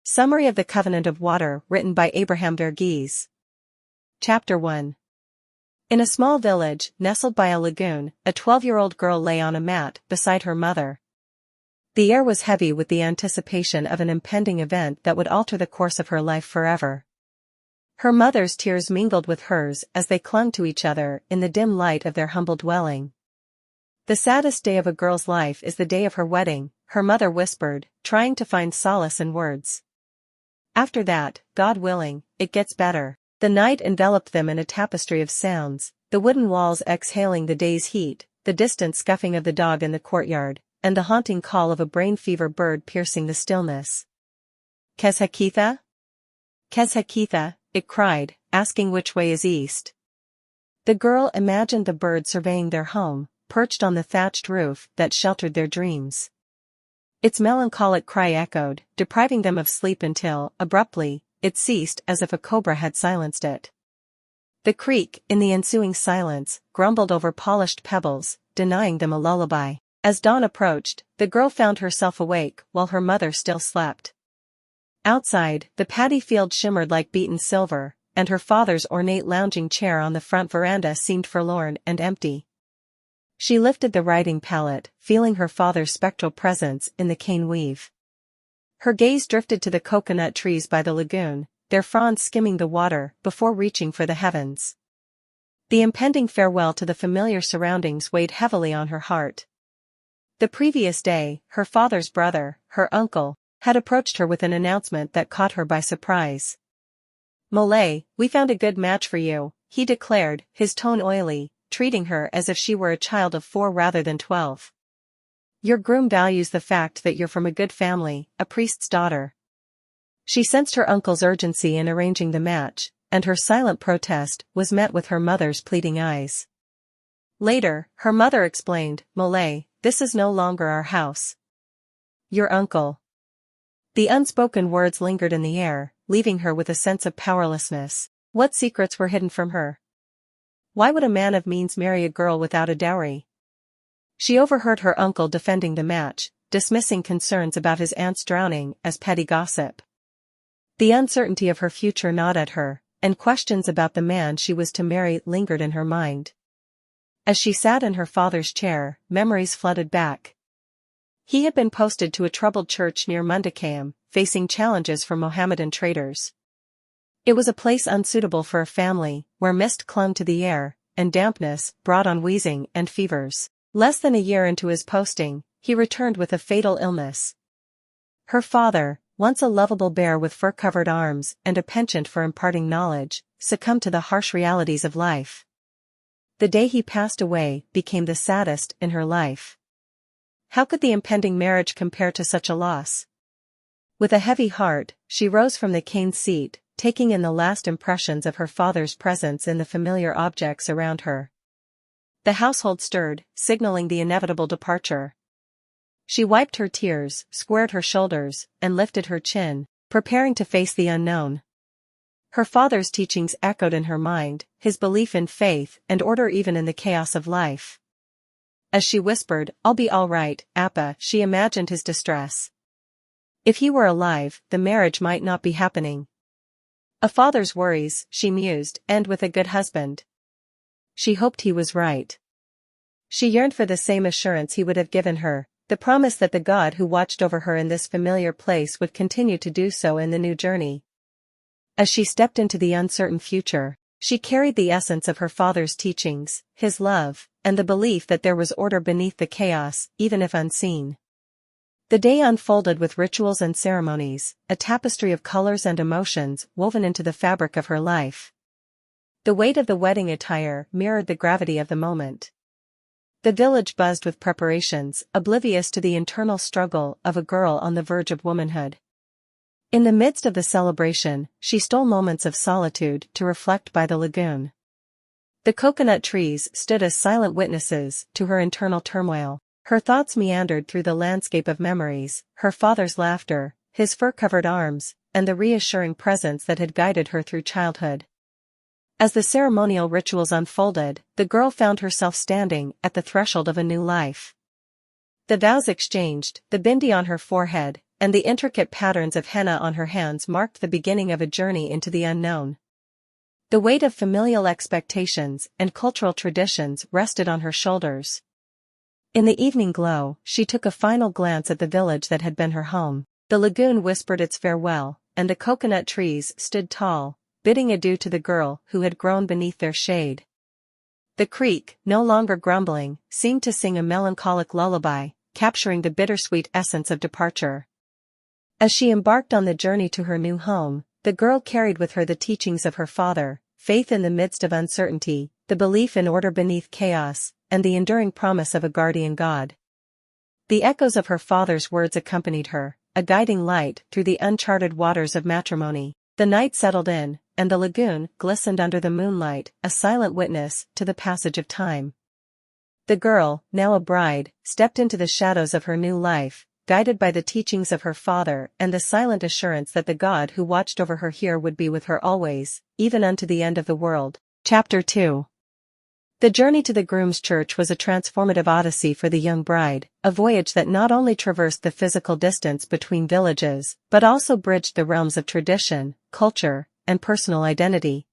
Summary of the Covenant of Water written by Abraham Verghese. Chapter 1. In a small village, nestled by a lagoon, a 12-year-old girl lay on a mat beside her mother. The air was heavy with the anticipation of an impending event that would alter the course of her life forever. Her mother's tears mingled with hers as they clung to each other in the dim light of their humble dwelling. "The saddest day of a girl's life is the day of her wedding," her mother whispered, trying to find solace in words. "After that, God willing, it gets better." The night enveloped them in a tapestry of sounds, the wooden walls exhaling the day's heat, the distant scuffing of the dog in the courtyard, and the haunting call of a brain fever bird piercing the stillness. "Kezhakitha? Kezhakitha," it cried, asking which way is east. The girl imagined the bird surveying their home, perched on the thatched roof that sheltered their dreams. Its melancholic cry echoed, depriving them of sleep until, abruptly, it ceased as if a cobra had silenced it. The creek, in the ensuing silence, grumbled over polished pebbles, denying them a lullaby. As dawn approached, the girl found herself awake while her mother still slept. Outside, the paddy field shimmered like beaten silver, and her father's ornate lounging chair on the front veranda seemed forlorn and empty. She lifted the writing pallet, feeling her father's spectral presence in the cane weave. Her gaze drifted to the coconut trees by the lagoon, their fronds skimming the water before reaching for the heavens. The impending farewell to the familiar surroundings weighed heavily on her heart. The previous day, her father's brother, her uncle, had approached her with an announcement that caught her by surprise. "Molay, we found a good match for you," he declared, his tone oily, treating her as if she were a child of 4 rather than 12. "Your groom values the fact that you're from a good family, a priest's daughter." She sensed her uncle's urgency in arranging the match, and her silent protest was met with her mother's pleading eyes. Later, her mother explained, "Molay, this is no longer our house. Your uncle." The unspoken words lingered in the air, leaving her with a sense of powerlessness. What secrets were hidden from her? Why would a man of means marry a girl without a dowry? She overheard her uncle defending the match, dismissing concerns about his aunt's drowning as petty gossip. The uncertainty of her future gnawed at her, and questions about the man she was to marry lingered in her mind. As she sat in her father's chair, memories flooded back. He had been posted to a troubled church near Mundakayam, facing challenges from Mohammedan traders. It was a place unsuitable for a family, where mist clung to the air, and dampness brought on wheezing and fevers. Less than a year into his posting, he returned with a fatal illness. Her father, once a lovable bear with fur-covered arms and a penchant for imparting knowledge, succumbed to the harsh realities of life. The day he passed away became the saddest in her life. How could the impending marriage compare to such a loss? With a heavy heart, she rose from the cane seat, taking in the last impressions of her father's presence in the familiar objects around her. The household stirred, signaling the inevitable departure. She wiped her tears, squared her shoulders, and lifted her chin, preparing to face the unknown. Her father's teachings echoed in her mind, his belief in faith and order even in the chaos of life. As she whispered, "I'll be all right, Appa," she imagined his distress. If he were alive, the marriage might not be happening. A father's worries, she mused, end with a good husband. She hoped he was right. She yearned for the same assurance he would have given her, the promise that the God who watched over her in this familiar place would continue to do so in the new journey. As she stepped into the uncertain future, she carried the essence of her father's teachings, his love, and the belief that there was order beneath the chaos, even if unseen. The day unfolded with rituals and ceremonies, a tapestry of colors and emotions woven into the fabric of her life. The weight of the wedding attire mirrored the gravity of the moment. The village buzzed with preparations, oblivious to the internal struggle of a girl on the verge of womanhood. In the midst of the celebration, she stole moments of solitude to reflect by the lagoon. The coconut trees stood as silent witnesses to her internal turmoil. Her thoughts meandered through the landscape of memories, her father's laughter, his fur-covered arms, and the reassuring presence that had guided her through childhood. As the ceremonial rituals unfolded, the girl found herself standing at the threshold of a new life. The vows exchanged, the bindi on her forehead, and the intricate patterns of henna on her hands marked the beginning of a journey into the unknown. The weight of familial expectations and cultural traditions rested on her shoulders. In the evening glow, she took a final glance at the village that had been her home. The lagoon whispered its farewell, and the coconut trees stood tall, bidding adieu to the girl who had grown beneath their shade. The creek, no longer grumbling, seemed to sing a melancholic lullaby, capturing the bittersweet essence of departure. As she embarked on the journey to her new home, the girl carried with her the teachings of her father, faith in the midst of uncertainty, the belief in order beneath chaos, and the enduring promise of a guardian God. The echoes of her father's words accompanied her, a guiding light through the uncharted waters of matrimony. The night settled in, and the lagoon glistened under the moonlight, a silent witness to the passage of time. The girl, now a bride, stepped into the shadows of her new life, guided by the teachings of her father and the silent assurance that the God who watched over her here would be with her always, even unto the end of the world. Chapter 2. The journey to the groom's church was a transformative odyssey for the young bride, a voyage that not only traversed the physical distance between villages, but also bridged the realms of tradition, culture, and personal identity.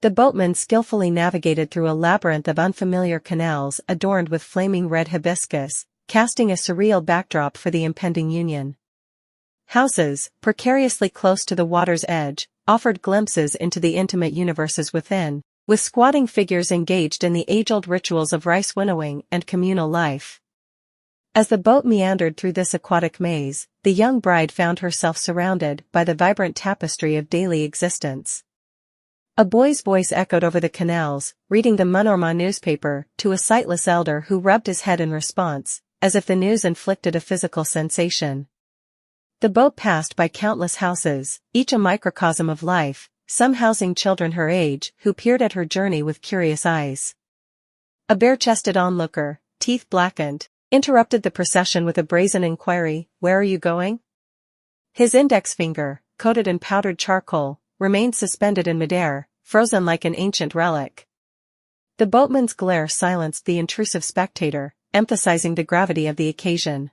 The boatman skillfully navigated through a labyrinth of unfamiliar canals adorned with flaming red hibiscus, casting a surreal backdrop for the impending union. Houses, precariously close to the water's edge, offered glimpses into the intimate universes within, with squatting figures engaged in the age-old rituals of rice winnowing and communal life. As the boat meandered through this aquatic maze, the young bride found herself surrounded by the vibrant tapestry of daily existence. A boy's voice echoed over the canals, reading the Manorama newspaper to a sightless elder who rubbed his head in response, as if the news inflicted a physical sensation. The boat passed by countless houses, each a microcosm of life, some housing children her age who peered at her journey with curious eyes. A bare-chested onlooker, teeth blackened, interrupted the procession with a brazen inquiry, "Where are you going?" His index finger, coated in powdered charcoal, remained suspended in midair, frozen like an ancient relic. The boatman's glare silenced the intrusive spectator, emphasizing the gravity of the occasion.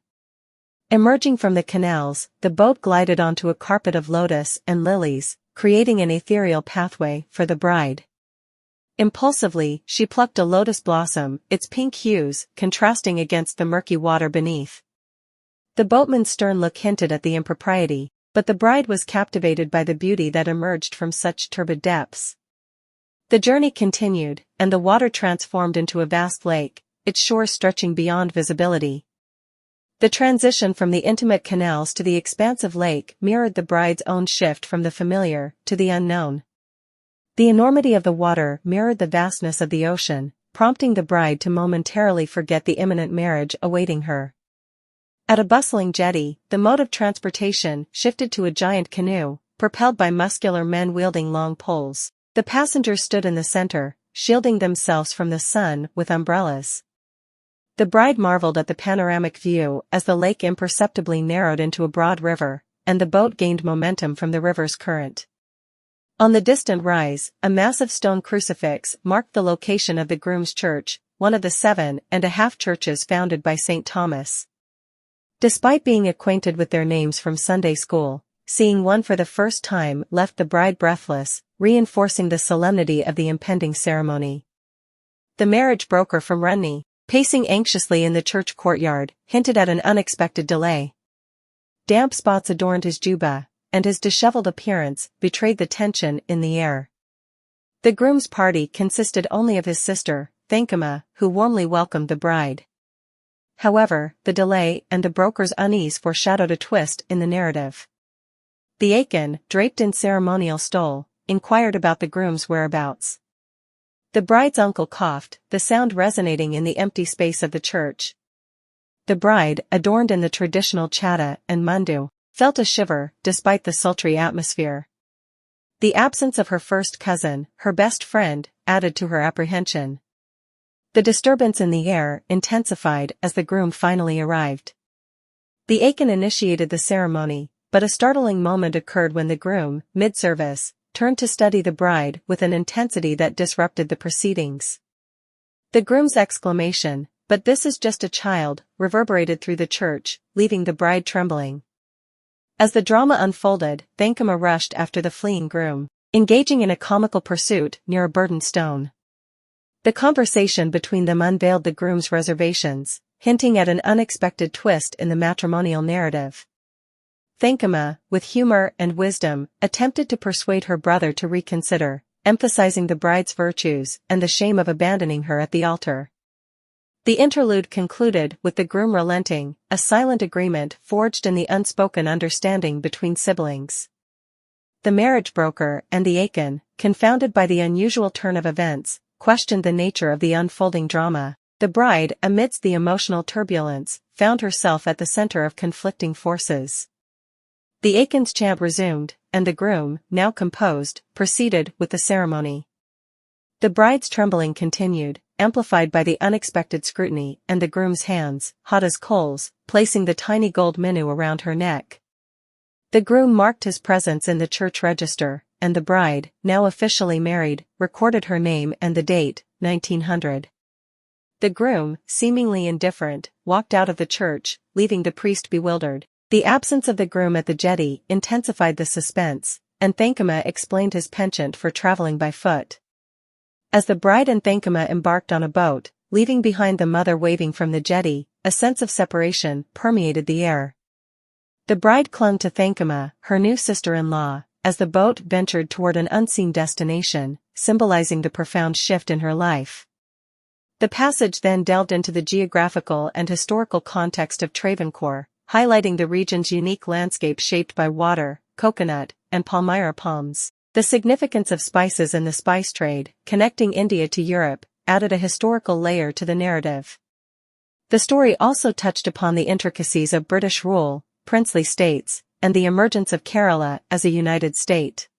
Emerging from the canals, the boat glided onto a carpet of lotus and lilies, creating an ethereal pathway for the bride. Impulsively, she plucked a lotus blossom, its pink hues contrasting against the murky water beneath. The boatman's stern look hinted at the impropriety, but the bride was captivated by the beauty that emerged from such turbid depths. The journey continued, and the water transformed into a vast lake, its shores stretching beyond visibility. The transition from the intimate canals to the expansive lake mirrored the bride's own shift from the familiar to the unknown. The enormity of the water mirrored the vastness of the ocean, prompting the bride to momentarily forget the imminent marriage awaiting her. At a bustling jetty, the mode of transportation shifted to a giant canoe, propelled by muscular men wielding long poles. The passengers stood in the center, shielding themselves from the sun with umbrellas. The bride marveled at the panoramic view as the lake imperceptibly narrowed into a broad river, and the boat gained momentum from the river's current. On the distant rise, a massive stone crucifix marked the location of the groom's church, one of the 7.5 churches founded by St. Thomas. Despite being acquainted with their names from Sunday school, seeing one for the first time left the bride breathless, reinforcing the solemnity of the impending ceremony. The marriage broker from Runny, pacing anxiously in the church courtyard, hinted at an unexpected delay. Damp spots adorned his juba, and his disheveled appearance betrayed the tension in the air. The groom's party consisted only of his sister, Thankama, who warmly welcomed the bride. However, the delay and the broker's unease foreshadowed a twist in the narrative. The Aiken, draped in ceremonial stole, inquired about the groom's whereabouts. The bride's uncle coughed, the sound resonating in the empty space of the church. The bride, adorned in the traditional chadda and mundu, felt a shiver despite the sultry atmosphere. The absence of her first cousin, her best friend, added to her apprehension. The disturbance in the air intensified as the groom finally arrived. The Aiken initiated the ceremony, but a startling moment occurred when the groom, mid-service, turned to study the bride with an intensity that disrupted the proceedings. The groom's exclamation, "But this is just a child," reverberated through the church, leaving the bride trembling. As the drama unfolded, Thankama rushed after the fleeing groom, engaging in a comical pursuit near a burdened stone. The conversation between them unveiled the groom's reservations, hinting at an unexpected twist in the matrimonial narrative. Thankama, with humor and wisdom, attempted to persuade her brother to reconsider, emphasizing the bride's virtues and the shame of abandoning her at the altar. The interlude concluded with the groom relenting, a silent agreement forged in the unspoken understanding between siblings. The marriage broker and the Akin, confounded by the unusual turn of events, questioned the nature of the unfolding drama. The bride, amidst the emotional turbulence, found herself at the center of conflicting forces. The Akin's chant resumed, and the groom, now composed, proceeded with the ceremony. The bride's trembling continued, amplified by the unexpected scrutiny and the groom's hands, hot as coals, placing the tiny gold minu around her neck. The groom marked his presence in the church register, and the bride, now officially married, recorded her name and the date, 1900. The groom, seemingly indifferent, walked out of the church, leaving the priest bewildered. The absence of the groom at the jetty intensified the suspense, and Thankama explained his penchant for traveling by foot. As the bride and Thankama embarked on a boat, leaving behind the mother waving from the jetty, a sense of separation permeated the air. The bride clung to Thankama, her new sister-in-law, as the boat ventured toward an unseen destination, symbolizing the profound shift in her life. The passage then delved into the geographical and historical context of Travancore, highlighting the region's unique landscape shaped by water, coconut, and palmyra palms. The significance of spices in the spice trade, connecting India to Europe, added a historical layer to the narrative. The story also touched upon the intricacies of British rule, princely states, and the emergence of Kerala as a united state.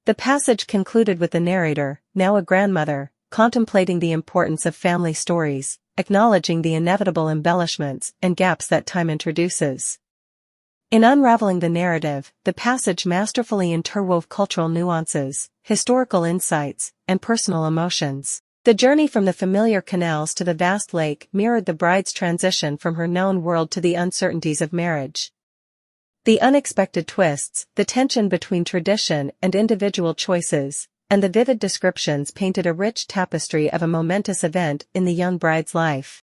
The passage concluded with the narrator, now a grandmother, contemplating the importance of family stories, acknowledging the inevitable embellishments and gaps that time introduces. In unraveling the narrative, the passage masterfully interwove cultural nuances, historical insights, and personal emotions. The journey from the familiar canals to the vast lake mirrored the bride's transition from her known world to the uncertainties of marriage. The unexpected twists, the tension between tradition and individual choices, and the vivid descriptions painted a rich tapestry of a momentous event in the young bride's life.